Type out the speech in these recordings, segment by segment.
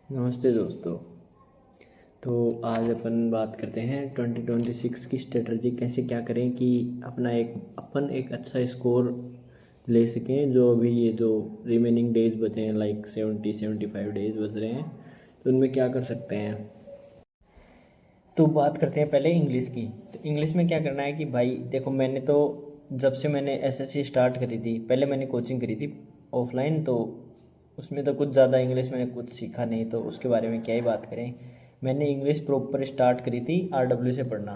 नमस्ते दोस्तों। तो आज अपन बात करते हैं 2026 की स्ट्रेटजी कैसे क्या करें कि अपन एक अच्छा स्कोर ले सकें। जो अभी ये जो रिमेनिंग डेज बचे हैं, लाइक 75 डेज बच रहे हैं, तो उनमें क्या कर सकते हैं। तो बात करते हैं पहले इंग्लिश की। तो इंग्लिश में क्या करना है कि भाई देखो, जब से मैंने एसएससी स्टार्ट करी थी, पहले मैंने कोचिंग करी थी ऑफलाइन। तो उसमें तो कुछ ज़्यादा इंग्लिश मैंने कुछ सीखा नहीं, तो उसके बारे में क्या ही बात करें। मैंने इंग्लिश प्रॉपर स्टार्ट करी थी आरडब्ल्यू से पढ़ना।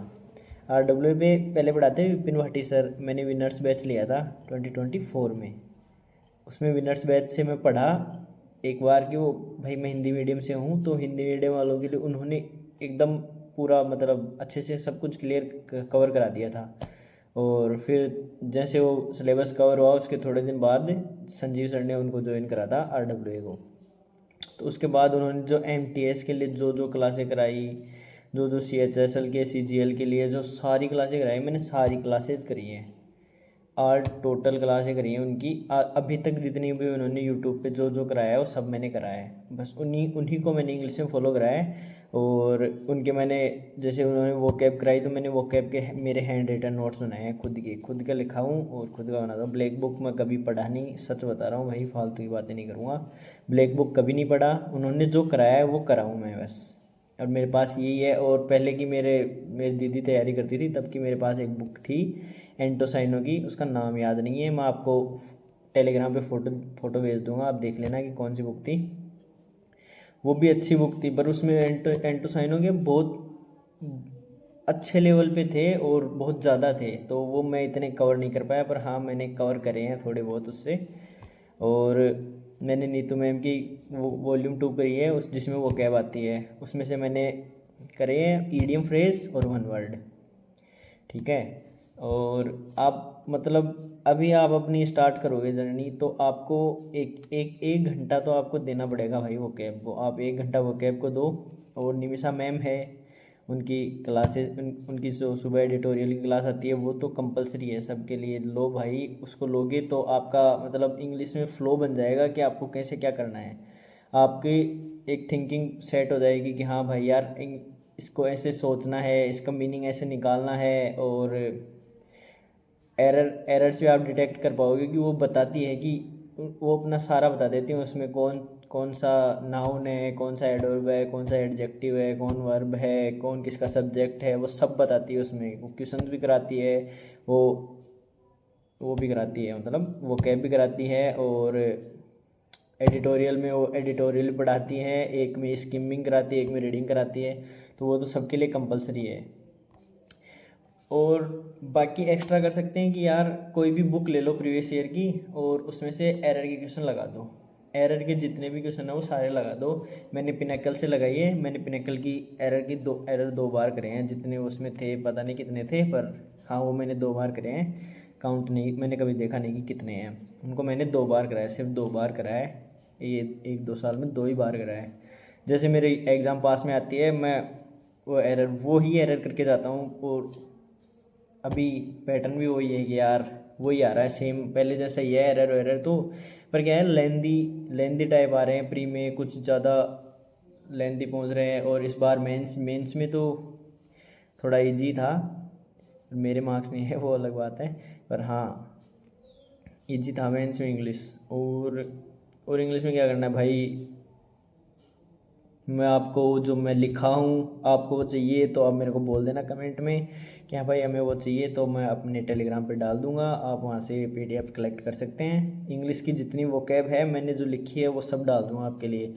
आरडब्ल्यू पे पहले पढ़ाते विपिन भाटी सर। मैंने विनर्स बैच लिया था 2024 में। उसमें विनर्स बैच से मैं पढ़ा एक बार कि वो भाई मैं हिंदी मीडियम से हूँ, तो हिंदी मीडियम वालों के लिए उन्होंने एकदम पूरा मतलब अच्छे से सब कुछ क्लियर कवर करा दिया था। और फिर जैसे वो सिलेबस कवर हुआ, उसके थोड़े दिन बाद संजीव सर ने उनको ज्वाइन करा था आरडब्ल्यू को। तो उसके बाद उन्होंने जो एमटीएस के लिए जो जो क्लासें कराई, जो जो सीएचएसएल के सीजीएल के लिए जो सारी क्लासें कराई, मैंने सारी क्लासेस करी हैं। 8 टोटल क्लासें करी हैं उनकी। अभी तक जितनी भी उन्होंने यूट्यूब पे जो जो कराया है वो सब मैंने कराया है। बस उन्हीं उन्हीं को मैंने इंग्लिश में फॉलो कराया है। और उनके मैंने जैसे उन्होंने वो कैब कराई, तो मैंने वो कैब के मेरे हैंड रिटन नोट्स बनाए हैं, खुद का लिखा हूँ और खुद का बनाता हूँ। ब्लैक बुक में कभी पढ़ा नहीं, सच बता रहा हूँ भाई, फालतू की बातें नहीं करूँगा। ब्लैक बुक कभी नहीं पढ़ा, उन्होंने जो कराया है वो कराऊँ मैं बस। और मेरे पास यही है। और पहले की मेरी दीदी तैयारी करती थी, तब की मेरे पास एक बुक थी एंटोसाइनो की, उसका नाम याद नहीं है। मैं आपको टेलीग्राम पे फ़ोटो भेज दूंगा, आप देख लेना कि कौन सी बुक थी। वो भी अच्छी बुक थी, पर उसमें एंटोसाइनो के बहुत अच्छे लेवल पे थे और बहुत ज़्यादा थे, तो वो मैं इतने कवर नहीं कर पाया। पर हाँ, मैंने कवर करे हैं थोड़े बहुत उससे। और मैंने नीतू मैम की वो वॉल्यूम 2 करी है, उस जिसमें वो कैब आती है, उसमें से मैंने करे हैं ईडियम फ्रेज और वन वर्ड। ठीक है। और आप मतलब अभी आप अपनी स्टार्ट करोगे जर्नी, तो आपको एक घंटा तो आपको देना पड़ेगा भाई वो कैब को। आप एक घंटा वो कैब को दो। और निमिषा मैम है, उनकी उनकी जो सुबह एडिटोरियल की क्लास आती है, वो तो कंपलसरी है सबके लिए। लो भाई, उसको लोगे तो आपका मतलब इंग्लिश में फ़्लो बन जाएगा कि आपको कैसे क्या करना है। आपकी एक थिंकिंग सेट हो जाएगी कि हाँ भाई यार, इसको ऐसे सोचना है, इसका मीनिंग ऐसे निकालना है। और एरर्स भी आप डिटेक्ट कर पाओगे कि वो बताती है कि वो अपना सारा बता देती हैं उसमें, कौन कौन सा नाउन है, कौन सा एडवर्ब है, कौन सा एडजेक्टिव है, कौन वर्ब है, कौन किसका सब्जेक्ट है, वो सब बताती है उसमें। वो क्वेश्चन भी कराती है, वो वो भी कराती है, मतलब वो कैब भी कराती है। और एडिटोरियल में वो एडिटोरियल पढ़ाती हैं, एक में स्किमिंग कराती है, एक में रीडिंग कराती है। तो वो तो सबके लिए कंपलसरी है। और बाकी एक्स्ट्रा कर सकते हैं कि यार कोई भी बुक ले लो प्रीवियस ईयर की, और उसमें से एरर के क्वेश्चन लगा दो। एरर के जितने भी क्वेश्चन है वो सारे लगा दो। मैंने पिनैकल से लगाई है। मैंने पिनैकल की एरर 2 बार करे हैं, जितने उसमें थे पता नहीं कितने थे, पर हाँ वो मैंने 2 बार करे हैं। काउंट नहीं, मैंने कभी देखा नहीं कि कितने हैं। उनको मैंने 2 बार कराया, सिर्फ 2 बार कराया है। ये 1-2 साल में 2 ही बार कराया है। जैसे मेरी एग्ज़ाम पास में आती है, मैं वो ही एरर करके जाता हूँ। और अभी पैटर्न भी वही है कि यार वही आ रहा है सेम पहले जैसा ही है, एरर एरर तो। पर क्या है, लेंदी लेंदी टाइप आ रहे हैं प्री में, कुछ ज़्यादा लेंदी पहुंच रहे हैं। और इस बार मेंस मेंस में तो थोड़ा इजी था। मेरे मार्क्स नहीं है वो अलग बात है, पर हाँ इजी था मेंस में इंग्लिश। और इंग्लिश में क्या करना है भाई, मैं आपको जो मैं लिखा हूँ आपको वो चाहिए तो आप मेरे को बोल देना कमेंट में कि हाँ भाई हमें वो चाहिए, तो मैं अपने टेलीग्राम पे डाल दूँगा। आप वहाँ से पीडीएफ कलेक्ट कर सकते हैं। इंग्लिश की जितनी वोकैब है मैंने जो लिखी है वो सब डाल दूँगा आपके लिए।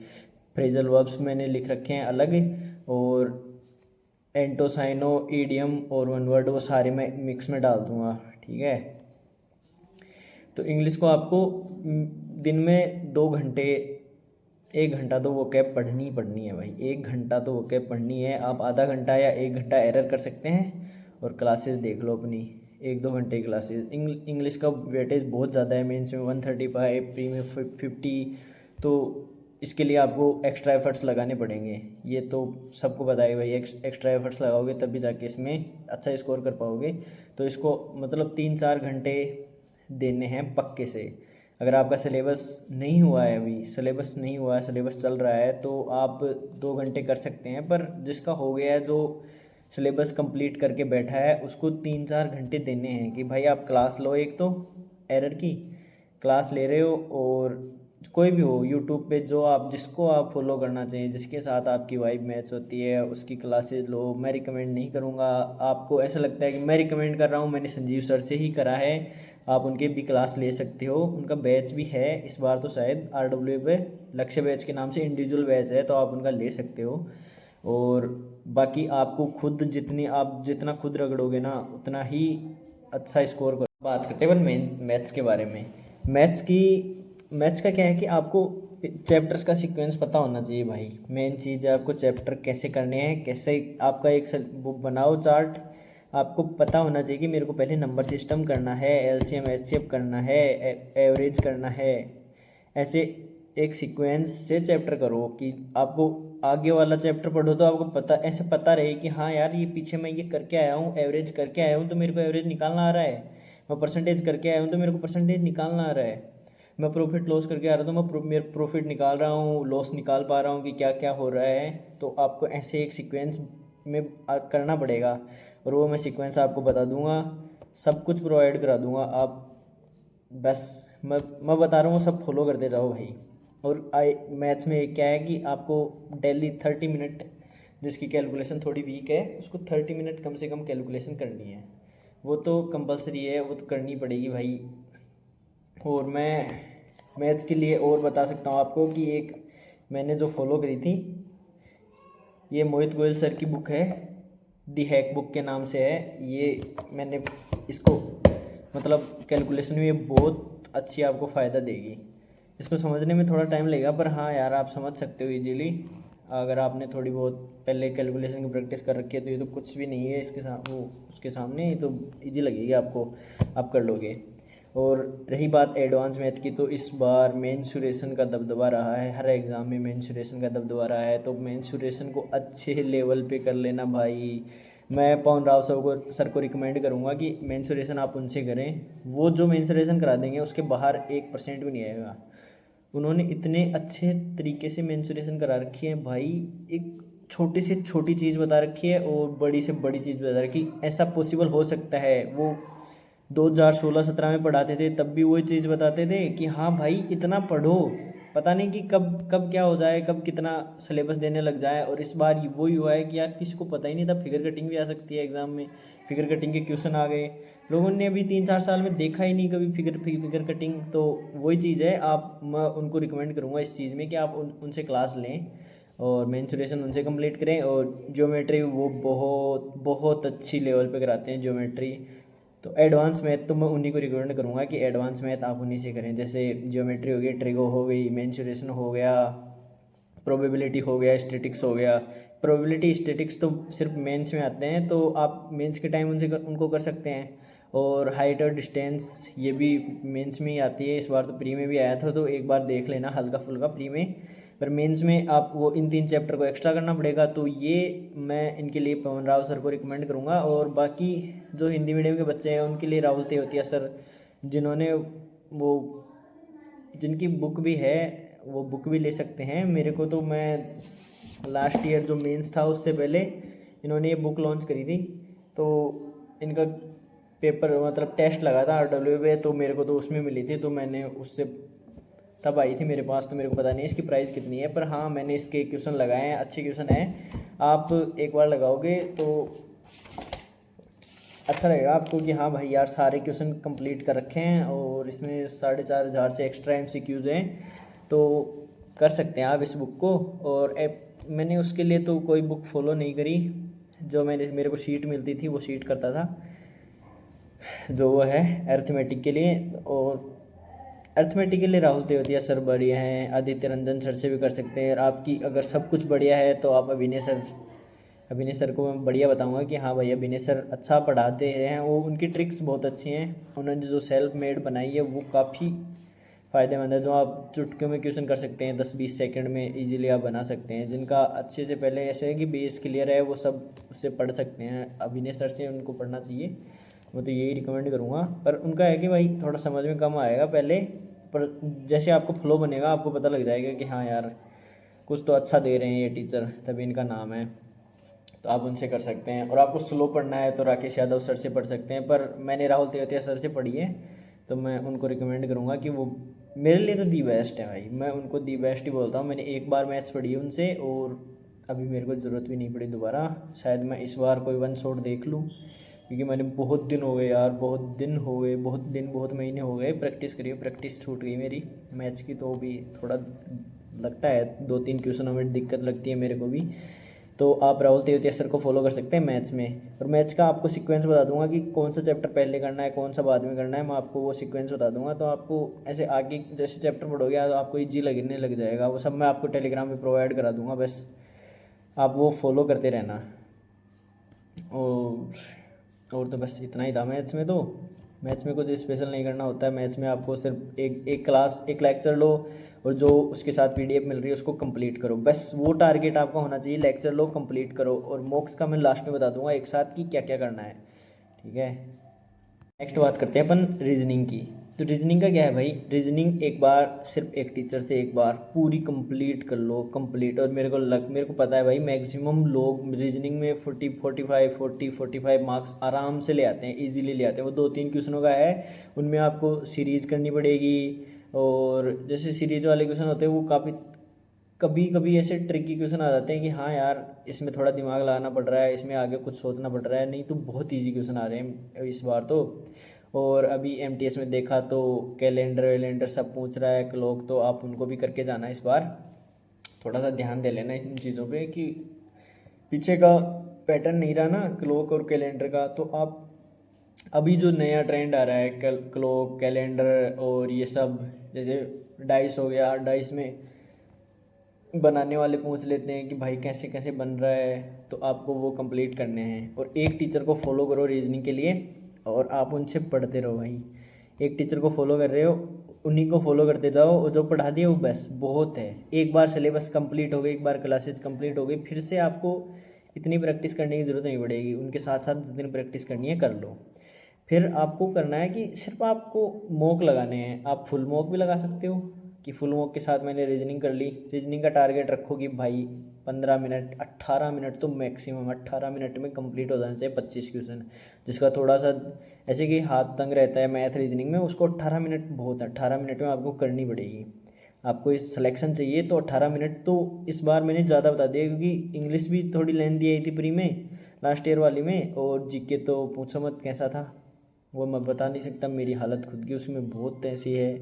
फ्रेजल वर्ब्स मैंने लिख रखे हैं अलग। और एंटोसाइनो, ईडियम और वन वर्ड वो सारे मैं मिक्स में डाल दूँगा। ठीक है। तो इंग्लिश को आपको दिन में 2 घंटे, 1 घंटा तो वो कैब पढ़नी ही पढ़नी है भाई। 1 घंटा तो वो कैब पढ़नी है। आप आधा घंटा या 1 घंटा एरर कर सकते हैं। और क्लासेस देख लो अपनी, 1-2 घंटे की क्लासेस। इंग्लिश का वेटेज बहुत ज़्यादा है, मेंस में 135, प्री में 50। तो इसके लिए आपको एक्स्ट्रा एफर्ट्स लगाने पड़ेंगे। ये तो सबको पता है भाई, एक्स्ट्रा एफर्ट्स लगाओगे तभी जाके इसमें अच्छा स्कोर कर पाओगे। तो इसको मतलब 3-4 घंटे देने हैं पक्के से। अगर आपका सिलेबस नहीं हुआ है, अभी सिलेबस नहीं हुआ है, सिलेबस चल रहा है, तो आप 2 घंटे कर सकते हैं। पर जिसका हो गया है, जो सिलेबस कंप्लीट करके बैठा है, उसको 3-4 घंटे देने हैं कि भाई आप क्लास लो। एक तो एरर की क्लास ले रहे हो, और कोई भी हो यूट्यूब पे जो आप जिसको आप फॉलो करना चाहिए, जिसके साथ आपकी वाइब मैच होती है, उसकी क्लासेस लो। मैं रिकमेंड नहीं करूँगा, आपको ऐसा लगता है कि मैं रिकमेंड कर रहा हूँ, मैंने संजीव सर से ही करा है, आप उनके भी क्लास ले सकते हो। उनका बैच भी है इस बार तो शायद RW पे, लक्ष्य बैच के नाम से इंडिविजुअल बैच है, तो आप उनका ले सकते हो। और बाकी आपको खुद जितना खुद रगड़ोगे ना, उतना ही अच्छा स्कोर कर। बात करते हैं मेन मैथ्स के बारे में। मैथ्स का क्या है कि आपको चैप्टर्स का सीक्वेंस पता होना चाहिए भाई। मेन चीज़ है आपको चैप्टर कैसे करने हैं, कैसे आपका एक वो बनाओ चार्ट। आपको पता होना चाहिए कि मेरे को पहले नंबर सिस्टम करना है, LCM HCF करना है, एवरेज करना है। ऐसे एक सीक्वेंस से चैप्टर करो कि आपको आगे वाला चैप्टर पढ़ो तो आपको पता ऐसे पता रहे कि हाँ यार, ये पीछे मैं ये करके आया हूँ, एवरेज करके आया हूँ, तो मेरे को एवरेज निकालना आ रहा है। मैं परसेंटेज करके आया हूँ, तो मेरे को परसेंटेज निकालना आ रहा है। मैं प्रॉफिट लॉस करके आ रहा हूँ, तो मैं मेरे प्रॉफिट निकाल रहा हूँ, लॉस निकाल पा रहा हूँ कि क्या क्या हो रहा है। तो आपको ऐसे एक सीक्वेंस में करना पड़ेगा, और वो मैं सीक्वेंस आपको बता दूंगा, सब कुछ प्रोवाइड करा दूंगा। आप बस मैं बता रहा हूँ, सब फॉलो करते जाओ भाई। और मैथ्स में क्या है कि आपको डेली 30 मिनट, जिसकी कैलकुलेशन थोड़ी वीक है, उसको 30 मिनट कम से कम कैलकुलेशन करनी है। वो तो कंपलसरी है, वो तो करनी पड़ेगी भाई। और मैं मैथ्स के लिए और बता सकता हूँ आपको कि एक मैंने जो फॉलो करी थी, ये मोहित गोयल सर की बुक है, दी हैक बुक के नाम से है ये। मैंने इसको मतलब कैलकुलेशन में ये बहुत अच्छी आपको फ़ायदा देगी। इसको समझने में थोड़ा टाइम लगेगा, पर हाँ यार, आप समझ सकते हो इजीली। अगर आपने थोड़ी बहुत पहले कैलकुलेशन की प्रैक्टिस कर रखी है, तो ये तो कुछ भी नहीं है इसके साथ, वो उसके सामने ये तो इजी लगेगी आपको, आप कर लोगे। और रही बात एडवांस मैथ की, तो इस बार मेंसुरेशन का दबदबा रहा है, हर एग्ज़ाम में मेंसुरेशन का दबदबा रहा है। तो मेंसुरेशन को अच्छे लेवल पे कर लेना भाई। मैं पवन राव सर को रिकमेंड करूँगा कि मेंसुरेशन आप उनसे करें। वो जो मेंसुरेशन करा देंगे, उसके बाहर 1% भी नहीं आएगा। उन्होंने इतने अच्छे तरीके से मेंसुरेशन करा रखी है भाई, एक छोटी से छोटी चीज़ बता रखी है और बड़ी से बड़ी चीज़ बता रखी, ऐसा पॉसिबल हो सकता है। वो 2016-17 में पढ़ाते थे, तब भी वही चीज़ बताते थे कि हाँ भाई इतना पढ़ो, पता नहीं कि कब कब क्या हो जाए, कब कितना सिलेबस देने लग जाए। और इस बार वही हुआ है कि यार किसी को पता ही नहीं था फिगर कटिंग भी आ सकती है एग्ज़ाम में। फिगर कटिंग के क्वेश्चन आ गए, लोगों ने अभी 3-4 साल में देखा ही नहीं कभी फिगर कटिंग। तो वही चीज़ है, मैं उनको रिकमेंड करूँगा इस चीज़ में कि आप उनसे क्लास लें और मेंसुरेशन उनसे कंप्लीट करें। और ज्योमेट्री वो बहुत बहुत अच्छी लेवल पे कराते हैं ज्योमेट्री। तो एडवांस मैथ तो मैं उन्हीं को रिकमेंड करूँगा कि एडवांस मैथ आप उन्हीं से करें, जैसे ज्योमेट्री हो गई, ट्रिगो हो गई, मेंसुरेशन हो गया, प्रोबेबिलिटी हो गया, स्टैटिक्स हो गया। प्रोबेबिलिटी स्टैटिक्स तो सिर्फ मेंस में आते हैं, तो आप मेंस के टाइम उनको कर सकते हैं। और हाइट और डिस्टेंस ये भी मेंस में ही आती है, इस बार तो प्री में भी आया था, तो एक बार देख लेना हल्का फुल्का प्री में। पर मेंस में आप वो इन 3 चैप्टर को एक्स्ट्रा करना पड़ेगा। तो ये मैं इनके लिए पवन राव सर को रिकमेंड करूँगा। और बाकी जो हिंदी मीडियम के बच्चे हैं, उनके लिए राहुल तेवतिया सर, जिन्होंने वो जिनकी बुक भी है, वो बुक भी ले सकते हैं। मेरे को तो मैं लास्ट ईयर जो मेंस था उससे पहले इन्होंने ये बुक लॉन्च करी थी, तो इनका पेपर मतलब टेस्ट लगा था RW पे, तो मेरे को तो उसमें मिली थी, तो मैंने उससे तब आई थी मेरे पास। तो मेरे को पता नहीं इसकी प्राइस कितनी है, पर हाँ मैंने इसके क्वेश्चन लगाए हैं, अच्छे क्वेश्चन हैं। आप एक बार लगाओगे तो अच्छा लगेगा आपको कि हाँ भाई यार, सारे क्वेश्चन कंप्लीट कर रखे हैं, और इसमें 4,500 से एक्स्ट्रा MCQs हैं। तो कर सकते हैं आप इस बुक को। और मैंने उसके लिए तो कोई बुक फॉलो नहीं करी, जो मेरे को शीट मिलती थी वो शीट करता था, जो वो है अर्थमेटिक के लिए। और अर्थमेटिक के लिए राहुल तेवतिया सर बढ़िया हैं, आदित्य रंजन सर से भी कर सकते हैं। और आपकी अगर सब कुछ बढ़िया है, तो आप अभिनय सर को मैं बढ़िया बताऊंगा कि हाँ भाई अभिनय सर अच्छा पढ़ाते हैं, वो उनकी ट्रिक्स बहुत अच्छी हैं। उन्होंने जो सेल्फ मेड बनाई है वो काफ़ी फ़ायदेमंद है, जो आप चुटकियों में क्वेश्चन कर सकते हैं, 10-20 सेकंड में इजीली आप बना सकते हैं। जिनका अच्छे से पहले ऐसे है कि बेस क्लियर है, वो सब उससे पढ़ सकते हैं, अभिनय सर से उनको पढ़ना चाहिए। मैं तो यही रिकमेंड करूँगा। पर उनका है कि भाई थोड़ा समझ में कम आएगा पहले, पर जैसे आपको फ्लो बनेगा आपको पता लग जाएगा कि हाँ यार कुछ तो अच्छा दे रहे हैं ये टीचर, तभी इनका नाम है। तो आप उनसे कर सकते हैं। और आपको स्लो पढ़ना है तो राकेश यादव सर से पढ़ सकते हैं, पर मैंने राहुल तेवतिया सर से पढ़ी है, तो मैं उनको रिकमेंड करूँगा कि वो मेरे लिए तो दी बेस्ट है भाई, मैं उनको दी बेस्ट ही बोलता हूँ। मैंने एक बार मैथ्स पढ़ी है उनसे और अभी मेरे को ज़रूरत भी नहीं पड़ी दोबारा। शायद मैं इस बार कोई वन शॉट देख लूँ, क्योंकि मैंने बहुत दिन हो गए यार, बहुत दिन हो गए, बहुत महीने हो गए प्रैक्टिस करिए, प्रैक्टिस छूट गई मेरी मैथ्स की। तो भी थोड़ा लगता है 2-3 क्वेश्चनों में दिक्कत लगती है मेरे को भी। तो आप राहुल तेवतिया सर को फॉलो कर सकते हैं मैथ्स में। और मैथ्स का आपको सीक्वेंस बता दूंगा कि कौन सा चैप्टर पहले करना है कौन सा बाद में करना है, मैं आपको वो सीक्वेंस बता दूंगा। तो आपको ऐसे आगे जैसे चैप्टर पढ़ोगे तो आपको ईजी लगने लग जाएगा, वो सब मैं आपको टेलीग्राम में प्रोवाइड करा दूंगा, बस आप वो फॉलो करते रहना। और तो बस इतना ही था मैथ्स में। तो मैथ्स में कुछ स्पेशल नहीं करना होता है, मैथ्स में आपको सिर्फ एक क्लास एक लेक्चर लो और जो उसके साथ पीडीएफ मिल रही है उसको कंप्लीट करो, बस वो टारगेट आपका होना चाहिए। लेक्चर लो, कंप्लीट करो, और मॉक्स का मैं लास्ट में बता दूंगा एक साथ कि क्या क्या करना है, ठीक है। नेक्स्ट बात करते हैं अपन रीजनिंग की। तो रीजनिंग का क्या है भाई, रीजनिंग एक बार सिर्फ एक टीचर से एक बार पूरी कंप्लीट कर लो, कंप्लीट। और मेरे को पता है भाई मैक्सिमम लोग रीजनिंग में 45 मार्क्स आराम से ले आते हैं, इजीली ले आते हैं। वो 2-3 क्वेश्चनों का है, उनमें आपको सीरीज़ करनी पड़ेगी, और जैसे सीरीज वाले क्वेश्चन होते हैं वो काफ़ी कभी कभी ऐसे ट्रिकी क्वेश्चन आ जाते हैं कि हाँ यार इसमें थोड़ा दिमाग लगाना पड़ रहा है, इसमें आगे कुछ सोचना पड़ रहा है, नहीं तो बहुत इजी क्वेश्चन आ रहे हैं इस बार तो। और अभी एमटीएस में देखा तो कैलेंडर वैलेंडर सब पूछ रहा है, क्लॉक, तो आप उनको भी करके जाना इस बार। थोड़ा सा ध्यान दे लेना इन चीज़ों पे कि पीछे का पैटर्न नहीं रहा ना क्लॉक और कैलेंडर का। तो आप अभी जो नया ट्रेंड आ रहा है क्लॉक कैलेंडर और ये सब, जैसे डाइस हो गया, डाइस में बनाने वाले पूछ लेते हैं कि भाई कैसे कैसे बन रहा है, तो आपको वो कंप्लीट करने हैं। और एक टीचर को फॉलो करो रीजनिंग के लिए, और आप उनसे पढ़ते रहो भाई। एक टीचर को फॉलो कर रहे हो, उन्हीं को फॉलो करते जाओ, और जो पढ़ा दिए वो बस बहुत है। एक बार सिलेबस कंप्लीट हो गई, एक बार क्लासेज कंप्लीट हो गई, फिर से आपको इतनी प्रैक्टिस करने की ज़रूरत नहीं पड़ेगी, उनके साथ साथ जितनी प्रैक्टिस करनी है कर लो। फिर आपको करना है कि सिर्फ आपको मॉक लगाने हैं, आप फुल मॉक भी लगा सकते हो कि फुल मॉक के साथ मैंने रीजनिंग कर ली। रीजनिंग का टारगेट रखो कि भाई 15 मिनट 18 मिनट तो मैक्सिमम 18 मिनट में कंप्लीट हो जाना चाहिए 25 क्वेश्चन। जिसका थोड़ा सा ऐसे कि हाथ तंग रहता है मैथ रीजनिंग में, उसको 18 मिनट बहुत है, 18 मिनट में आपको करनी पड़ेगी। आपको इस सिलेक्शन चाहिए तो 18 मिनट तो इस बार मैंने ज़्यादा बता दिया, क्योंकि इंग्लिश भी थोड़ी लेंथी आई थी प्री में लास्ट ईयर वाली में, और जीके तो पूछो मत कैसा था, वो मैं बता नहीं सकता। मेरी हालत खुद की उसमें बहुत ऐसी है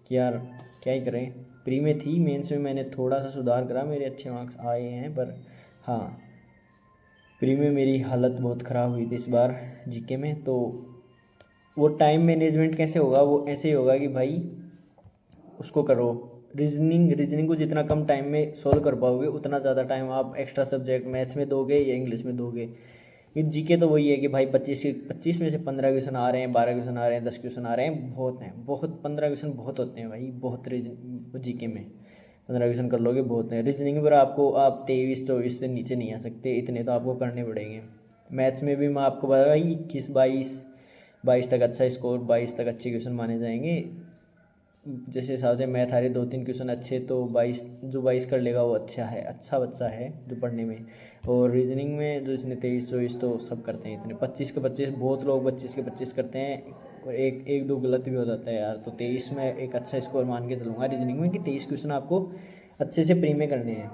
कि यार क्या ही करें। प्री में थी, मेंस में मैंने थोड़ा सा सुधार करा, मेरे अच्छे मार्क्स आए हैं, पर हाँ प्री में मेरी हालत बहुत ख़राब हुई थी इस बार जीके में। तो वो टाइम मैनेजमेंट कैसे होगा, वो ऐसे ही होगा कि भाई उसको करो। रीजनिंग को जितना कम टाइम में सॉल्व कर पाओगे उतना ज़्यादा टाइम आप एक्स्ट्रा सब्जेक्ट मैथ्स में दोगे या इंग्लिश में दोगे। ये जीके तो वही है कि भाई 25 में से 15 क्वेश्चन आ रहे हैं, 12 क्वेश्चन आ रहे हैं, 10 क्वेश्चन आ रहे हैं, बहुत हैं, बहुत 15 क्वेश्चन बहुत होते हैं भाई, बहुत जीके में 15 क्वेश्चन कर लोगे बहुत है। रीजनिंग पर आपको आप 23-24 से नीचे नहीं आ सकते, इतने तो आपको करने पड़ेंगे। मैथ्स में भी मैं आपको बता भाई 21-22 तक अच्छा स्कोर, 22 तक अच्छे क्वेश्चन माने जाएंगे। जैसे हिसाब से मैथ आ रही 2-3 क्वेश्चन अच्छे, तो 22 कर लेगा वो अच्छा है, अच्छा बच्चा है जो पढ़ने में। और रीजनिंग में जो इसने 23-24 तो सब करते हैं इतने, 25 के 25 बहुत लोग 25 के 25 करते हैं, और एक दो गलत भी हो जाता है यार। तो 23 में एक अच्छा स्कोर मान के चलूँगा रीजनिंग में कि 23 क्वेश्चन आपको अच्छे से प्री में करने हैं।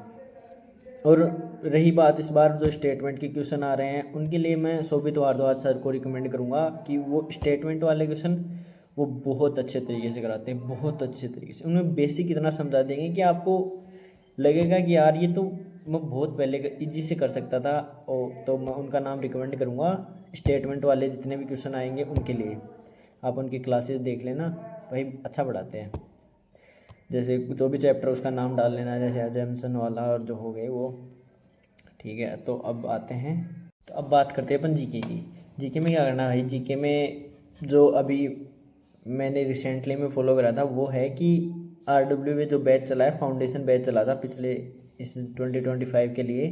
और रही बात इस बार जो स्टेटमेंट के क्वेश्चन आ रहे हैं, उनके लिए मैं शोभित भारद्वाज सर को रिकमेंड करूँगा कि वो स्टेटमेंट वाले क्वेश्चन वो बहुत अच्छे तरीके से कराते हैं, बहुत अच्छे तरीके से। उनमें बेसिक इतना समझा देंगे कि आपको लगेगा कि यार ये तो मैं बहुत पहले इजी से कर सकता था। और तो मैं उनका नाम रिकमेंड करूँगा, स्टेटमेंट वाले जितने भी क्वेश्चन आएंगे उनके लिए आप उनकी क्लासेस देख लेना भाई, अच्छा पढ़ाते हैं। जैसे जो भी चैप्टर उसका नाम डाल लेना, जैसे एजम्पशन वाला और जो हो गए वो, ठीक है। तो अब आते हैं, तो अब बात करते हैं अपन जीके की। जीके में क्या करना है भाई, जीके में जो अभी मैंने रिसेंटली में फॉलो करा था वो है कि आरडब्ल्यू में जो बैच चला है, फाउंडेशन बैच चला था पिछले इस 2025 के लिए,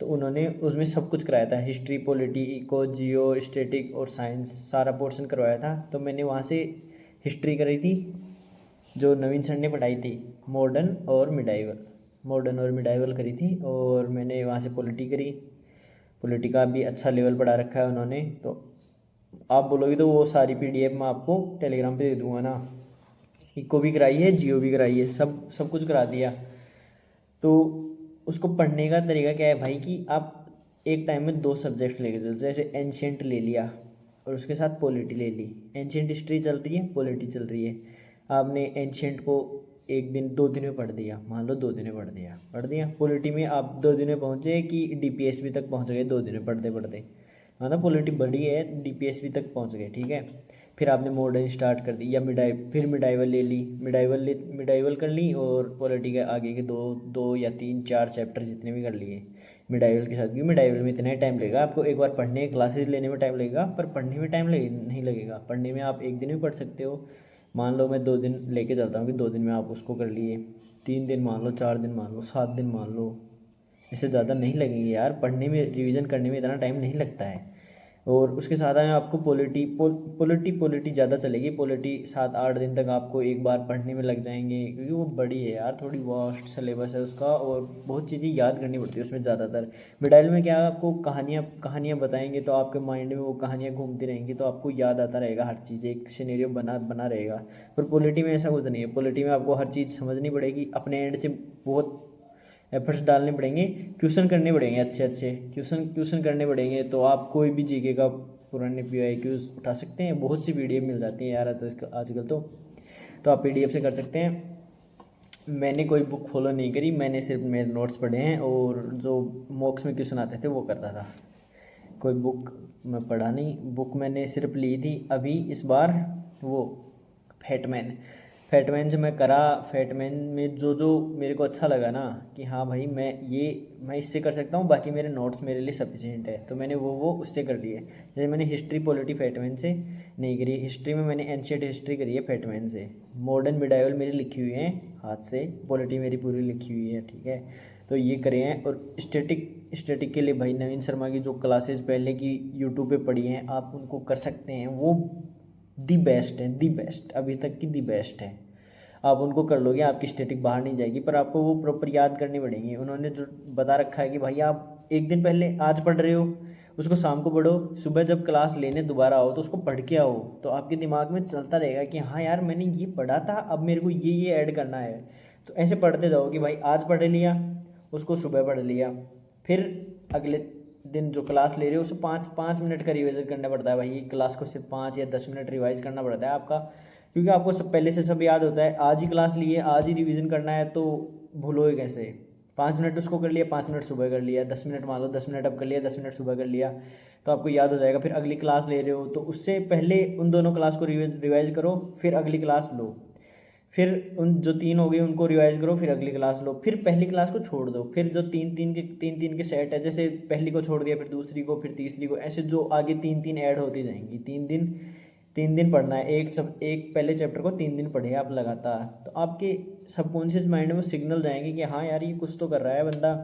तो उन्होंने उसमें सब कुछ कराया था, हिस्ट्री, पॉलिटी, इको, जियो, स्टैटिक और साइंस, सारा पोर्शन करवाया था। तो मैंने वहाँ से हिस्ट्री करी थी, जो नवीन सर ने पढ़ाई थी, मॉडर्न और मिडाइवल करी थी, और मैंने वहाँ से पॉलिटी करी। पॉलिटी का भी अच्छा लेवल पढ़ा रखा है उन्होंने। तो आप बोलोगे तो वो सारी PDF मैं आपको टेलीग्राम पे दे दूँगा ना। इको भी कराई है, जियो भी कराई है, सब कुछ करा दिया। तो उसको पढ़ने का तरीका क्या है भाई कि आप एक टाइम में 2 सब्जेक्ट लेके चलो। जैसे एंशियंट ले लिया और उसके साथ पॉलिटी ले ली। एंशियंट हिस्ट्री चल रही है, पॉलिटी चल रही है। आपने एंशियंट को एक दिन 2 दिन में पढ़ दिया, मान लो 2 दिन में पढ़ दिया। पॉलिटी में आप 2 दिन में पहुँचे कि DPSP तक पहुँच गए 2 दिन में पढ़ते पढ़ते, मतलब पॉलिटी बड़ी है, DPSP तक पहुँच गए, ठीक है। फिर आपने मॉडर्न स्टार्ट कर दी, या फिर मिडाइवल ले ली, मिडाइवल कर ली, और पॉलिटी के आगे के 2 या 3-4 चैप्टर जितने भी कर लिए मिडाइवल के साथ। क्योंकि मिडाइवल में इतना ही टाइम लगेगा आपको, एक बार पढ़ने क्लासेस लेने में टाइम लगेगा, पर पढ़ने में टाइम नहीं लगेगा। पढ़ने में आप एक दिन भी पढ़ सकते हो। मान लो मैं 2 दिन लेके चलता हूँ कि 2 दिन में आप उसको कर लिए, 3 दिन मान लो, 4 दिन मान लो, 7 दिन मान लो, इससे ज़्यादा नहीं लगेंगे यार। पढ़ने में, रिवीजन करने में इतना टाइम नहीं लगता है। और उसके साथ में आपको पॉलिटी ज़्यादा चलेगी। पॉलिटी 7-8 दिन तक आपको एक बार पढ़ने में लग जाएंगे, क्योंकि वो बड़ी है यार, थोड़ी वास्ट सिलेबस है उसका, और बहुत चीज़ें याद करनी पड़ती है उसमें ज़्यादातर। मिडाइल में क्या, आपको कहानियाँ बताएंगे, तो आपके माइंड में वो कहानियाँ घूमती रहेंगी, तो आपको याद आता रहेगा हर चीज़, एक सिनेरियो बना रहेगा। पर पॉलिटी में ऐसा कुछ नहीं है। पॉलिटी में आपको हर चीज़ समझनी पड़ेगी, अपने एंड से बहुत एफर्ट्स डालने पड़ेंगे, क्वेश्चन करने पड़ेंगे, अच्छे क्वेश्चन करने पड़ेंगे। तो आप कोई भी जीके का पुराने PYQs उठा सकते हैं, बहुत सी PDF मिल जाती हैं यार तो इसका आजकल तो आप PDF से कर सकते हैं। मैंने कोई बुक फॉलो नहीं करी, मैंने सिर्फ मेरे नोट्स पढ़े हैं, और जो मॉक्स में क्वेश्चन आते थे वो करता था। कोई बुक मैं पढ़ा नहीं। बुक मैंने सिर्फ ली थी अभी इस बार, वो फैटमैन से मैं करा। फैटमैन में जो मेरे को अच्छा लगा ना, कि हाँ भाई मैं इससे कर सकता हूँ, बाकी मेरे नोट्स मेरे लिए सफिशिएंट है, तो मैंने वो उससे कर लिए। जैसे मैंने हिस्ट्री पॉलिटी फैटमैन से नहीं करी। हिस्ट्री में मैंने एंशिएंट हिस्ट्री करी है फैटमैन से। मॉडर्न मिडाइवल मेरी लिखी हुई है हाथ से, पॉलिटी मेरी पूरी लिखी हुई है, ठीक है। तो ये करे हैं। और स्टैटिक के लिए भाई नवीन शर्मा की जो क्लासेस पहले की यूट्यूब पे पढ़ी हैं, आप उनको कर सकते हैं। वो दी बेस्ट है, दी बेस्ट, अभी तक की दी बेस्ट है। आप उनको कर लोगे, आपकी स्टैटिक बाहर नहीं जाएगी, पर आपको वो प्रॉपर याद करनी पड़ेगी। उन्होंने जो बता रखा है कि भाई आप एक दिन पहले आज पढ़ रहे हो, उसको शाम को पढ़ो, सुबह जब क्लास लेने दोबारा आओ तो उसको पढ़ के आओ, तो आपके दिमाग में चलता रहेगा कि हाँ यार मैंने ये पढ़ा था, अब मेरे को ये ऐड करना है। तो ऐसे पढ़ते जाओ कि भाई आज पढ़ लिया, उसको सुबह पढ़ लिया, फिर अगले दिन जो क्लास ले रहे हो उसको 5-5 मिनट का रिवाइज करना पड़ता है भाई। क्लास को सिर्फ 5 या 10 मिनट रिवाइज करना पड़ता है आपका, क्योंकि आपको सब पहले से सब याद होता है। आज ही क्लास ली है, आज ही रिवीजन करना है, तो भूलोगे कैसे। 5 मिनट उसको कर लिया, 5 मिनट सुबह कर लिया, 10 मिनट मान लो, 10 मिनट अब कर लिया, 10 मिनट सुबह कर लिया, तो आपको याद हो जाएगा। फिर अगली क्लास ले रहे हो तो उससे पहले उन दोनों क्लास को रिवाइज करो, फिर अगली क्लास लो, फिर उन जो 3 हो गए उनको रिवाइज करो, फिर अगली क्लास लो, फिर पहली क्लास को छोड़ दो। फिर जो 3-3 के सेट है, जैसे पहली को छोड़ दिया, फिर दूसरी को, फिर तीसरी को, ऐसे जो आगे 3-3 ऐड होती जाएंगी। 3 दिन पढ़ना है एक पहले चैप्टर को 3 दिन पढ़े आप लगातार, तो आपके सबकॉन्शियस माइंड में वो सिग्नल जाएंगे कि हाँ यार ये कुछ तो कर रहा है बंदा,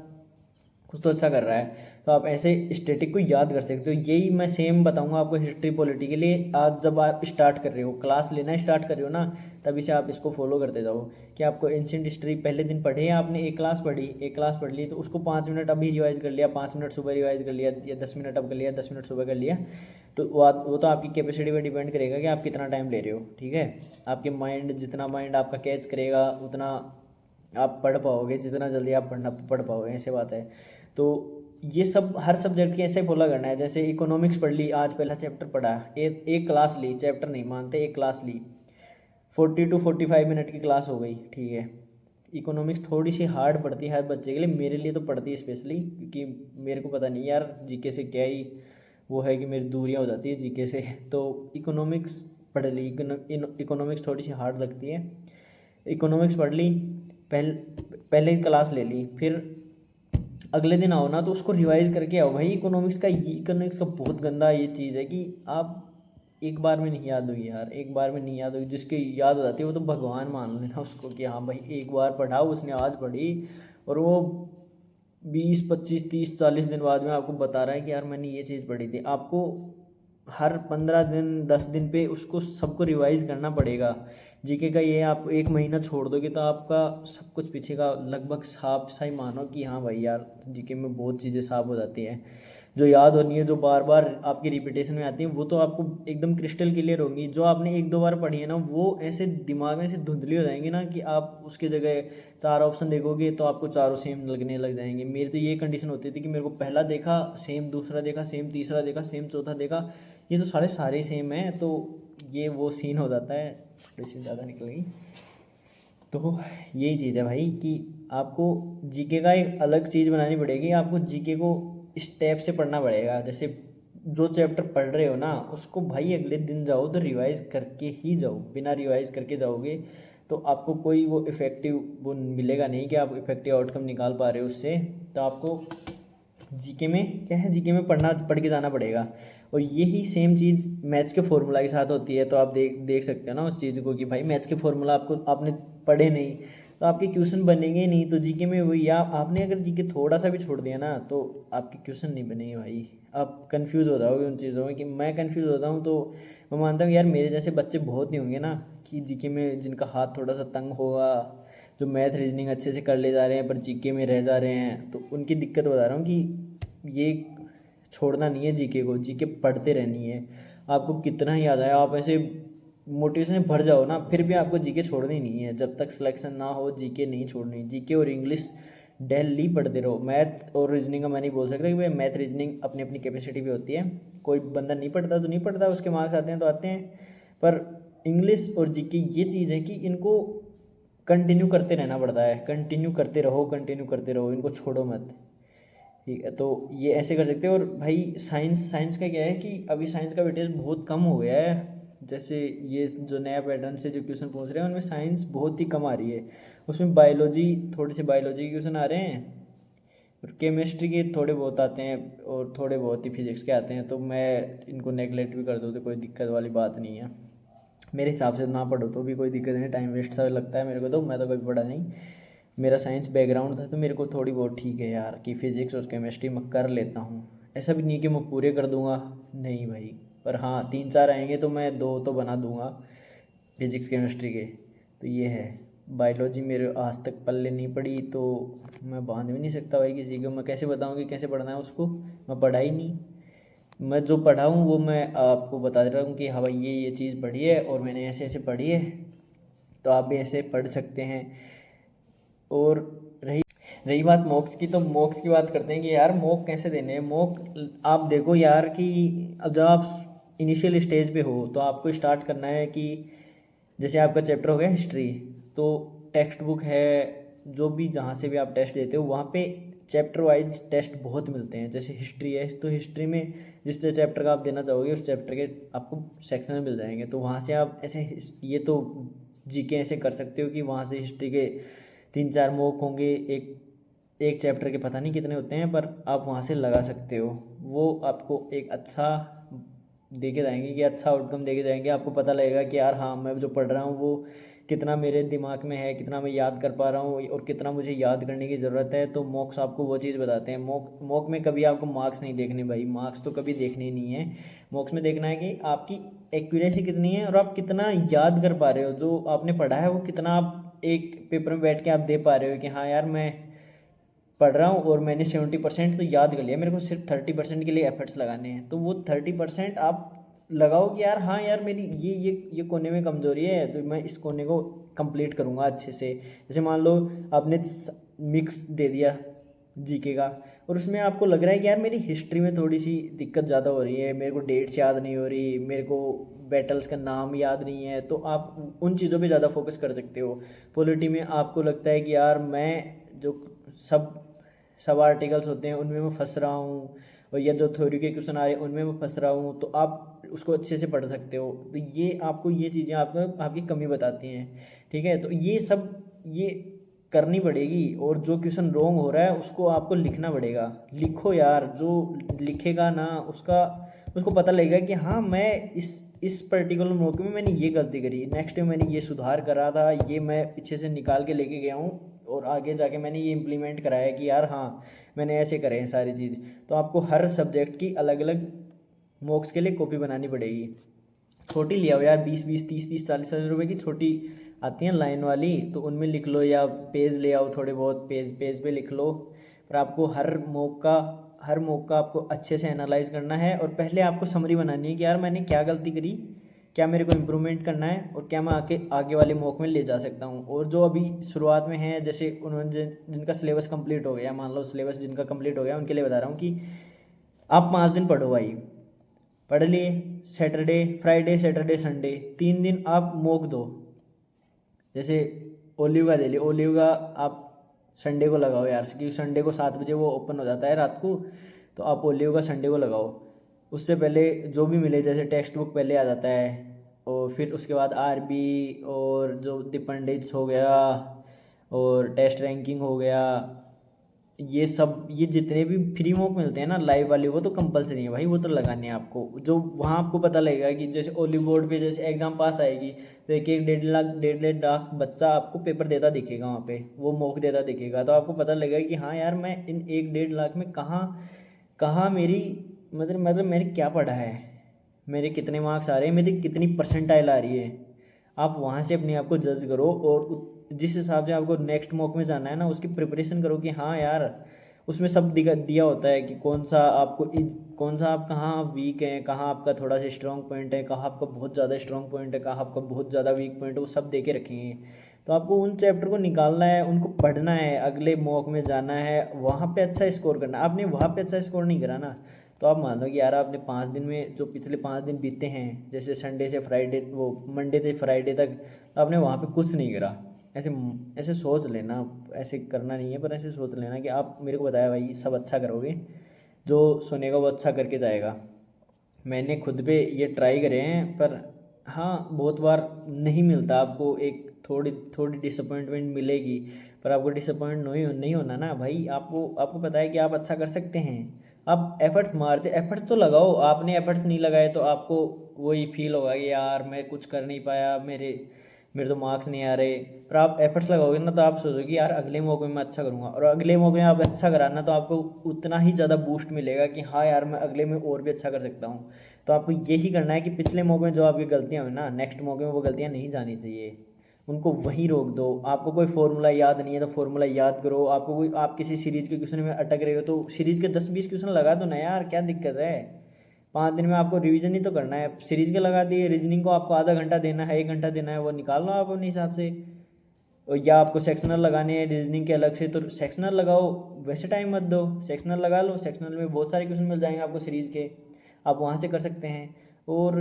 कुछ तो अच्छा कर रहा है। तो आप ऐसे स्टैटिक को याद कर सकते हो। यही मैं सेम बताऊंगा आपको हिस्ट्री पॉलिटी के लिए। आज जब आप स्टार्ट कर रहे हो, क्लास लेना स्टार्ट कर रहे हो ना, तभी से आप इसको फॉलो करते जाओ कि आपको एंशिएंट हिस्ट्री पहले दिन पढ़े, आपने एक क्लास पढ़ ली, तो उसको 5 मिनट अभी रिवाइज कर लिया, 5 मिनट सुबह रिवाइज कर लिया, या 10 मिनट अब कर लिया, 10 मिनट सुबह कर लिया। तो वो तो आपकी कैपेसिटी पर डिपेंड करेगा कि आप कितना टाइम ले रहे हो, ठीक है। आपके माइंड, जितना माइंड आपका कैच करेगा उतना आप पढ़ पाओगे, जितना जल्दी आप पढ़ पाओगे, ऐसे बात है। तो ये सब हर सब्जेक्ट के ऐसे फॉलो करना है। जैसे इकोनॉमिक्स पढ़ ली, आज पहला चैप्टर पढ़ा, एक क्लास ली, चैप्टर नहीं मानते, एक क्लास ली, 40-45 मिनट की क्लास हो गई, ठीक है। इकोनॉमिक्स थोड़ी सी हार्ड पड़ती है हर बच्चे के लिए, मेरे लिए तो पड़ती है स्पेशली, क्योंकि मेरे को पता नहीं यार जीके से क्या ही वो है कि मेरी दूरियां हो जाती है जीके से। तो इकोनॉमिक्स पढ़ ली, इकोनॉमिक्स थोड़ी सी हार्ड लगती है। इकोनॉमिक्स पढ़ ली, पहले क्लास ले ली, फिर अगले दिन आओ ना तो उसको रिवाइज करके आओ भाई। इकोनॉमिक्स का बहुत गंदा ये चीज़ है कि आप एक बार में नहीं याद होगी यार, एक बार में नहीं याद होगी। जिसके याद हो जाती है वो तो भगवान मान लेना उसको, कि हाँ भाई एक बार पढ़ा, उसने आज पढ़ी, और वो 20-25-30-40 दिन बाद में आपको बता रहा है कि यार मैंने ये चीज़ पढ़ी थी। आपको हर 15 दिन 10 दिन पे उसको सबको रिवाइज करना पड़ेगा, जीके का ये आप एक महीना छोड़ दोगे तो आपका सब कुछ पीछे का लगभग साफ सा ही मानो कि हाँ भाई यार जीके में बहुत चीज़ें साफ हो जाती हैं, जो याद होनी है, जो बार बार आपकी रिपीटेशन में आती है, वो तो आपको एकदम क्रिस्टल क्लियर होंगी। जो आपने एक दो बार पढ़ी है ना, वो ऐसे दिमाग में से धुंधली हो जाएंगी ना कि आप उसके जगह चार ऑप्शन देखोगे तो आपको चारों सेम लगने लग जाएंगे। मेरी तो ये कंडीशन होती थी कि मेरे को पहला देखा सेम, दूसरा देखा सेम, तीसरा देखा सेम, चौथा देखा ये तो सारे ही सेम हैं। तो ये वो सीन हो जाता है। थोड़ी सी ज़्यादा निकल गई। तो यही चीज़ है भाई कि आपको जीके का एक अलग चीज़ बनानी पड़ेगी। आपको जीके को स्टेप से पढ़ना पड़ेगा। जैसे जो चैप्टर पढ़ रहे हो ना, उसको भाई अगले दिन जाओ तो रिवाइज करके ही जाओ। बिना रिवाइज करके जाओगे तो आपको कोई वो इफ़ेक्टिव वो मिलेगा नहीं कि आप इफ़ेक्टिव आउटकम निकाल पा रहे हो उससे। तो आपको जीके में क्या है, जीके में पढ़ के जाना पड़ेगा। और यही सेम चीज़ मैथ्स के फॉर्मूला के साथ होती है। तो आप देख सकते हो ना उस चीज़ को कि भाई मैथ्स के फॉर्मूला आपने पढ़े नहीं तो आपके क्वेश्चन बनेंगे ही नहीं। तो जीके में वही आपने अगर जीके थोड़ा सा भी छोड़ दिया ना तो आपके क्वेश्चन नहीं बनेंगे भाई। आप कंफ्यूज हो जाओगे उन चीज़ों में कि मैं कंफ्यूज होता हूँ। तो मैं मानता हूँ यार मेरे जैसे बच्चे बहुत नहीं होंगे ना कि जीके में जिनका हाथ थोड़ा सा तंग होगा, जो मैथ रीजनिंग अच्छे से कर ले जा रहे हैं पर जीके में रह जा रहे हैं। तो उनकी दिक्कत बता रहा हूँ कि ये छोड़ना नहीं है जीके को, जीके पढ़ते रहनी है। आपको कितना ही आ जाए, आप ऐसे मोटिवेशन में भर जाओ ना, फिर भी आपको जीके छोड़नी नहीं है। जब तक सिलेक्शन ना हो जीके नहीं छोड़नी। जीके और इंग्लिश डेली पढ़ते रहो। मैथ और रीजनिंग का मैं नहीं बोल सकता कि भाई मैथ रीजनिंग अपनी अपनी कैपेसिटी पे होती है। कोई बंदा नहीं पढ़ता तो नहीं पढ़ता, उसके मार्क्स आते हैं तो आते हैं। पर इंग्लिश और जीके ये चीज़ है कि इनको कंटिन्यू करते रहना पड़ता है। कंटिन्यू करते रहो, कंटिन्यू करते रहो, इनको छोड़ो मत। ठीक है, तो ये ऐसे कर सकते हो। और भाई साइंस का क्या है कि अभी साइंस का वेटेज बहुत कम हो गया है। जैसे ये जो नया पैटर्न से जो क्वेश्चन पूछ रहे हैं उनमें साइंस बहुत ही कम आ रही है। उसमें बायोलॉजी, थोड़े से बायोलॉजी के क्वेश्चन आ रहे हैं और केमिस्ट्री के थोड़े बहुत आते हैं और थोड़े बहुत ही फिजिक्स के आते हैं। तो मैं इनको नेगलेक्ट भी कर दूँ तो कोई दिक्कत वाली बात नहीं है मेरे हिसाब से। ना पढ़ो तो भी कोई दिक्कत नहीं, टाइम वेस्ट सा लगता है मेरे को। तो मैं तो कभी पढ़ा नहीं, मेरा साइंस बैकग्राउंड था तो मेरे को थोड़ी बहुत ठीक है यार कि फिज़िक्स और केमिस्ट्री मैं कर लेता हूँ। ऐसा भी नहीं कि मैं पूरे कर दूंगा, नहीं भाई। पर हाँ 3-4 आएंगे तो मैं 2 तो बना दूंगा फिज़िक्स केमिस्ट्री के। तो ये है। बायोलॉजी मेरे आज तक पल्ले नहीं पड़ी तो मैं बांध भी नहीं सकता भाई किसी को। मैं कैसे बताऊँ कि कैसे पढ़ना है उसको, मैं पढ़ा ही नहीं। मैं जो पढ़ा हूँ वो मैं आपको बता रहा हूँ कि हाँ भाई ये चीज़ पढ़ी है और मैंने ऐसे ऐसे पढ़ी है, तो आप भी ऐसे पढ़ सकते हैं। और रही रही बात मॉक्स की, तो मॉक्स की बात करते हैं कि यार मॉक कैसे देने हैं। मॉक आप देखो यार कि अब जब आप इनिशियल स्टेज पे हो तो आपको स्टार्ट करना है कि जैसे आपका चैप्टर हो गया हिस्ट्री, तो टेक्स्ट बुक है, जो भी जहाँ से भी आप टेस्ट देते हो वहाँ पे चैप्टर वाइज टेस्ट बहुत मिलते हैं। जैसे हिस्ट्री है तो हिस्ट्री में जिस चैप्टर का आप देना चाहोगे उस चैप्टर के आपको सेक्शन मिल जाएंगे। तो वहाँ से आप ऐसे ये तो जीके ऐसे कर सकते हो कि वहाँ से हिस्ट्री के 3-4 मॉक होंगे। एक एक चैप्टर के पता नहीं कितने होते हैं पर आप वहाँ से लगा सकते हो। वो आपको एक अच्छा दे के जाएंगे कि अच्छा आउटकम दे के जाएंगे। आपको पता लगेगा कि यार हाँ मैं जो पढ़ रहा हूँ वो कितना मेरे दिमाग में है, कितना मैं याद कर पा रहा हूँ और कितना मुझे याद करने की ज़रूरत है। तो मॉक्स आपको वो चीज़ बताते हैं। मॉक में कभी आपको मार्क्स नहीं देखने भाई, मार्क्स तो कभी देखने ही नहीं है। मॉक्स में देखना है कि आपकी एक्यूरेसी कितनी है और आप कितना याद कर पा रहे हो। जो आपने पढ़ा है वो कितना आप एक पेपर में बैठ के आप दे पा रहे हो कि हाँ यार मैं पढ़ रहा हूँ और मैंने 70% तो याद कर लिया, मेरे को सिर्फ 30% के लिए एफर्ट्स लगाने हैं। तो वो 30% आप लगाओ कि यार हाँ यार मेरी ये कोने में कमज़ोरी है तो मैं इस कोने को कंप्लीट करूँगा अच्छे से। जैसे मान लो आपने मिक्स दे दिया जीके का और उसमें आपको लग रहा है कि यार मेरी हिस्ट्री में थोड़ी सी दिक्कत ज़्यादा हो रही है, मेरे को डेट्स याद नहीं हो रही, मेरे को बैटल्स का नाम याद नहीं है, तो आप उन चीज़ों पे ज़्यादा फोकस कर सकते हो। पॉलिटी में आपको लगता है कि यार मैं जो सब सब आर्टिकल्स होते हैं उनमें मैं फंस रहा हूँ और या जो थ्योरी के क्वेश्चन आ रहे हैं उनमें मैं फंस रहा हूँ, तो आप उसको अच्छे से पढ़ सकते हो। तो ये आपको ये चीज़ें आपको आपकी कमी बताती हैं। ठीक है, तो ये सब ये करनी पड़ेगी। और जो क्वेश्चन रॉन्ग हो रहा है उसको आपको लिखना पड़ेगा। लिखो यार, जो लिखेगा ना उसको पता लगेगा कि हाँ मैं इस पर्टिकुलर मौके में मैंने ये गलती करी, नेक्स्ट टाइम मैंने ये सुधार करा था, ये मैं पीछे से निकाल के लेके गया हूँ और आगे जाके मैंने ये इम्प्लीमेंट कराया कि यार हाँ मैंने ऐसे करे हैं सारी चीज़। तो आपको हर सब्जेक्ट की अलग अलग मॉक्स के लिए कॉपी बनानी पड़ेगी। छोटी ले आओ यार, 20-20, 30-30, 40-40 रुपए की छोटी आती हैं लाइन वाली, तो उनमें लिख लो, या पेज ले आओ, थोड़े बहुत पेज पेज पे लिख लो। पर आपको हर मॉक का आपको अच्छे से एनालाइज करना है, और पहले आपको समरी बनानी है कि यार मैंने क्या गलती करी, क्या मेरे को इम्प्रूवमेंट करना है, और क्या मैं आगे वाले मॉक में ले जा सकता हूँ। और जो अभी शुरुआत में है, जैसे उन्होंने जिनका सिलेबस कंप्लीट हो गया, मान लो सिलेबस जिनका कंप्लीट हो गया, उनके लिए बता रहा हूँ कि आप 5 दिन पढ़ो भाई, पढ़ लिए, सैटरडे फ्राइडे सैटरडे संडे 3 दिन आप मॉक दो। जैसे ओलिव का दे लिया, ओलिव का आप संडे को लगाओ यार, क्योंकि संडे को 7 बजे वो ओपन हो जाता है रात को, तो आप ओलिव का संडे को लगाओ। उससे पहले जो भी मिले, जैसे टेक्स्ट बुक पहले आ जाता है, और फिर उसके बाद आरबी, और जो डिपेंडेंस हो गया, और टेस्ट रैंकिंग हो गया, ये सब, ये जितने भी फ्री मॉक मिलते हैं ना लाइव वाले, वो तो कंपलसरी है भाई, वो तो लगाने हैं आपको। जो वहाँ आपको पता लगेगा कि जैसे ओलिव बोर्ड पे जैसे एग्जाम पास आएगी, तो एक एक 1.5 लाख बच्चा आपको पेपर देता दिखेगा वहाँ पे, वो मॉक देता दिखेगा, तो आपको पता लगेगा कि हाँ यार, मैं इन 1-1.5 लाख में कहाँ कहाँ मेरी मतलब मैंने क्या पढ़ा है, मेरे कितने मार्क्स आ रहे हैं, मेरी कितनी परसेंटाइल आ रही है। आप वहाँ से अपने आप को जज करो, और जिस हिसाब से आपको नेक्स्ट मॉक में जाना है ना, उसकी प्रिपरेशन करो कि हाँ यार, उसमें सब दिया होता है कि कौन सा आप कहाँ वीक हैं, कहाँ आपका थोड़ा सा स्ट्रॉन्ग पॉइंट है, कहाँ आपका बहुत ज़्यादा स्ट्रॉन्ग पॉइंट है, कहाँ आपका बहुत ज़्यादा वीक पॉइंट है, वो सब दे के रखेंगे। तो आपको उन चैप्टर को निकालना है, उनको पढ़ना है, अगले मॉक में जाना है, वहाँ पे अच्छा स्कोर करना है। आपने वहाँ पे अच्छा स्कोर नहीं करा ना, तो आप मान लो कि यार आपने 5 दिन में, जो पिछले 5 दिन बीते हैं, जैसे संडे से फ्राइडे, वो मंडे से फ्राइडे तक, आपने वहाँ पे कुछ नहीं करा। ऐसे ऐसे सोच लेना, ऐसे करना नहीं है, पर ऐसे सोच लेना कि आप मेरे को बताया भाई सब अच्छा करोगे, जो सुनेगा वो अच्छा करके जाएगा। मैंने खुद पे ये ट्राई करे हैं, पर हाँ बहुत बार नहीं मिलता आपको, एक थोड़ी थोड़ी डिसअपॉइंटमेंट मिलेगी, पर आपको डिसअपॉइंट नहीं होना ना भाई। आपको पता है कि आप अच्छा कर सकते हैं, आप एफर्ट्स तो लगाओ। आपने एफर्ट्स नहीं लगाए तो आपको वही फील होगा कि यार मैं कुछ कर नहीं पाया, मेरे मेरे तो मार्क्स नहीं आ रहे। पर आप एफर्ट्स लगाओगे ना, तो आप सोचोगे यार अगले मौके में मैं अच्छा करूँगा, और अगले मौके में आप अच्छा कराना, तो आपको उतना ही ज़्यादा बूस्ट मिलेगा कि हाँ यार मैं अगले में और भी अच्छा कर सकता हूँ। तो आपको यही करना है कि पिछले मौके में जो आपकी गलतियाँ हुई ना, नेक्स्ट मौके में वो गलतियाँ नहीं जानी चाहिए, उनको वहीं रोक दो। आपको कोई फॉर्मूला याद नहीं है तो फॉर्मूला याद करो। आप किसी सीरीज़ के क्वेश्चन में अटक रहे हो तो सीरीज़ के 10-20 क्वेश्चन लगा दो ना यार, क्या दिक्कत है। 5 दिन में आपको रिवीजन ही तो करना है, सीरीज़ के लगा दिए, रीजनिंग को आपको आधा घंटा देना है, 1 घंटा देना है, वो निकाल लो आप अपने हिसाब से। और या आपको सेक्शनल लगाने हैं रीजनिंग के अलग से, तो सेक्शनल लगाओ, वैसे टाइम मत दो, सेक्शनल लगा लो, सेक्शनल में बहुत सारे क्वेश्चन मिल जाएंगे आपको सीरीज़ के, आप वहाँ से कर सकते हैं। और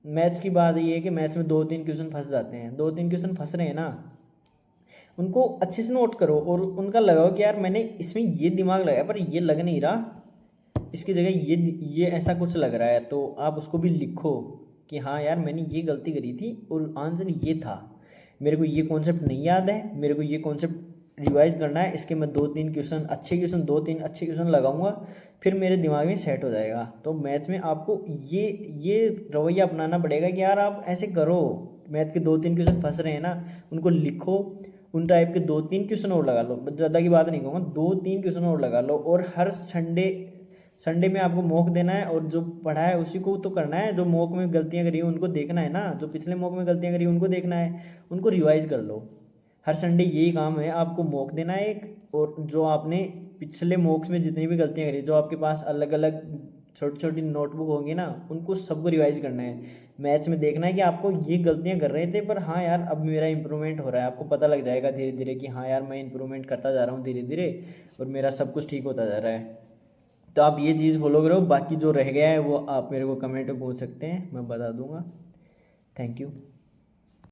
मैथ्स की बात ये है कि मैथ्स में 2-3 क्वेश्चन फंस जाते हैं, 2-3 क्वेश्चन फंस रहे हैं ना, उनको अच्छे से नोट करो, और उनका लगाओ कि यार मैंने इसमें ये दिमाग लगाया पर ये लग नहीं रहा, इसकी जगह ये ऐसा कुछ लग रहा है, तो आप उसको भी लिखो कि हाँ यार मैंने ये गलती करी थी और आंसर ये था, मेरे को ये कॉन्सेप्ट नहीं याद है, मेरे को ये कॉन्सेप्ट रिवाइज करना है, इसके मैं 2-3 अच्छे क्वेश्चन लगाऊंगा, फिर मेरे दिमाग में सेट हो जाएगा। तो मैथ्स में आपको ये रवैया अपनाना पड़ेगा कि यार आप ऐसे करो, मैथ के 2-3 क्वेश्चन फंस रहे हैं ना, उनको लिखो, उन टाइप के 2-3 क्वेश्चन और लगा लो, ज़्यादा की बात नहीं कहूँगा, 2-3 क्वेश्चन और लगा लो, और हर संडे में आपको मॉक देना है, और जो पढ़ा है उसी को तो करना है। जो मॉक में गलतियां करी हैं उनको देखना है ना, जो पिछले मॉक में गलतियां करी उनको देखना है, उनको रिवाइज कर लो। हर संडे यही काम है, आपको मॉक देना है एक, और जो आपने पिछले मॉक्स में जितनी भी गलतियां करी, जो आपके पास अलग अलग छोटी छोटी नोटबुक होंगी ना, उनको सबको रिवाइज करना है। मैथ्स में देखना है कि आपको ये गलतियां कर रहे थे, पर हाँ यार अब मेरा इंप्रूवमेंट हो रहा है, आपको पता लग जाएगा धीरे धीरे कि हाँ यार मैं इंप्रूवमेंट करता जा रहा हूँ धीरे धीरे, और मेरा सब कुछ ठीक होता जा रहा है। तो आप ये चीज़ फॉलो करो, बाकी जो रह गया है वो आप मेरे को कमेंट में पूछ सकते हैं, मैं बता दूंगा। Thank you.